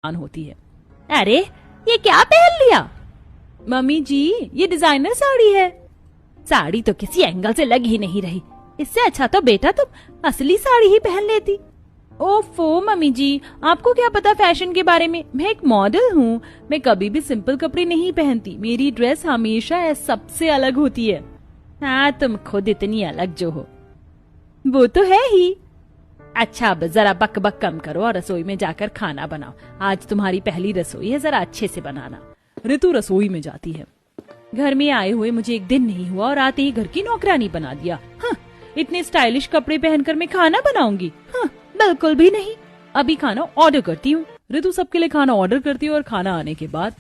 होती है। अरे ये क्या पहन लिया? मम्मी जी ये डिजाइनर साड़ी है। साड़ी तो किसी एंगल से लग ही नहीं रही, इससे अच्छा तो बेटा तुम असली साड़ी ही पहन लेती। ओफो मम्मी जी, आपको क्या पता फैशन के बारे में, मैं एक मॉडल हूँ, मैं कभी भी सिंपल कपड़े नहीं पहनती, मेरी ड्रेस हमेशा सबसे अलग होती है। हाँ तुम खुद इतनी अलग जो हो। वो तो है ही। अच्छा अब जरा बक बक कम करो और रसोई में जाकर खाना बनाओ, आज तुम्हारी पहली रसोई है, जरा अच्छे से बनाना। ऋतु रसोई में जाती है। घर में आए हुए मुझे एक दिन नहीं हुआ और आते ही घर की नौकरानी बना दिया। हाँ, इतने स्टाइलिश कपड़े पहनकर मैं खाना बनाऊंगी? हाँ, बिल्कुल भी नहीं। अभी खाना ऑर्डर करती हूँ। ऋतु सबके लिए खाना ऑर्डर करती है और खाना आने के बाद,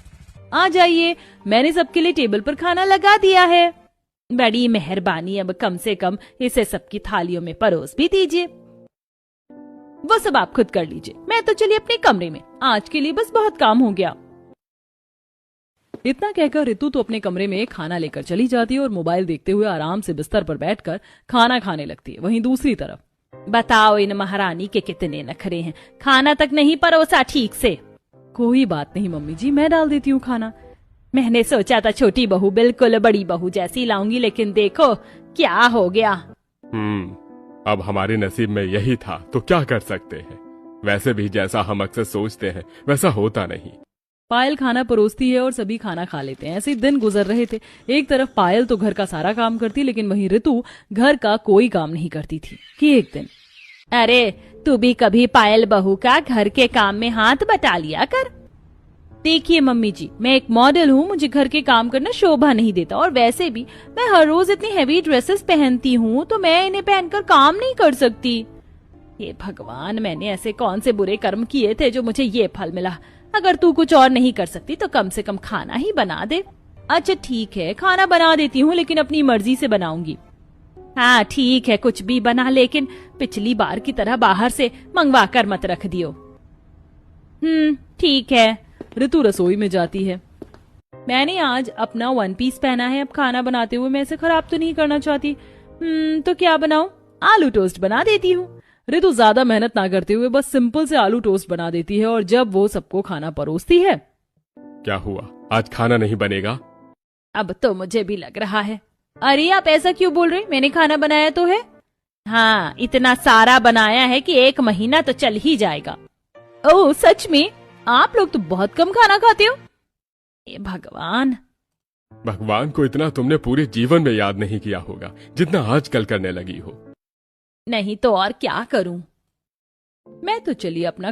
आ जाइए मैंने सबके लिए टेबल पर खाना लगा दिया है। बड़ी मेहरबानी, अब कम से कम इसे सबकी थालियों में परोस भी दीजिए। वो सब आप खुद कर लीजिए, मैं तो चली अपने कमरे में, आज के लिए बस बहुत काम हो गया। इतना कहकर ऋतु तो अपने कमरे में खाना लेकर चली जाती है और मोबाइल देखते हुए आराम से बिस्तर पर बैठकर खाना खाने लगती है। वहीं दूसरी तरफ, बताओ इन महारानी के कितने नखरे हैं, खाना तक नहीं परोसा ठीक से। कोई बात नहीं मम्मी जी, मैं डाल देती हूँ खाना। मैंने सोचा था छोटी बहू बिल्कुल बड़ी बहू जैसी लाऊंगी, लेकिन देखो क्या हो गया। अब हमारे नसीब में यही था तो क्या कर सकते हैं, वैसे भी जैसा हम अक्सर सोचते हैं वैसा होता नहीं। पायल खाना परोसती है और सभी खाना खा लेते हैं। ऐसे दिन गुजर रहे थे। एक तरफ पायल तो घर का सारा काम करती, लेकिन वहीं ऋतु घर का कोई काम नहीं करती थी कि एक दिन, अरे तू भी कभी पायल बहू का घर के काम में हाथ बटा लिया कर। देखिए मम्मी जी, मैं एक मॉडल हूँ, मुझे घर के काम करना शोभा नहीं देता, और वैसे भी मैं हर रोज इतनी हेवी ड्रेसेस पहनती हूँ तो मैं इन्हें पहनकर काम नहीं कर सकती। ये भगवान, मैंने ऐसे कौन से बुरे कर्म किए थे जो मुझे ये फल मिला। अगर तू कुछ और नहीं कर सकती तो कम से कम खाना ही बना दे। अच्छा ठीक है, खाना बना देती हूँ, लेकिन अपनी मर्जी से बनाऊंगी। हाँ ठीक है, कुछ भी बना, लेकिन पिछली बार की तरह बाहर से मंगवा कर मत रख दियो। ठीक है। ऋतु रसोई में जाती है। मैंने आज अपना वन पीस पहना है, अब खाना बनाते हुए मैं इसे खराब तो नहीं करना चाहती। तो क्या बनाऊं? आलू टोस्ट बना देती हूँ। ऋतु ज्यादा मेहनत ना करते हुए बस सिंपल से आलू टोस्ट बना देती है, और जब वो सबको खाना परोसती है, क्या हुआ, आज खाना नहीं बनेगा? अब तो मुझे भी लग रहा है। अरे आप ऐसा क्यों बोल रहे, मैंने खाना बनाया तो है। हाँ, इतना सारा बनाया है कि 1 महीना तो चल ही जाएगा। ओह सच में? आप लोग तो बहुत कम खाना खाते हो। ये भगवान। भगवान को इतना तुमने पूरे जीवन में याद नहीं किया होगा जितना आजकल करने लगी हो। नहीं तो और क्या करूं। मैं तो चलिए अपना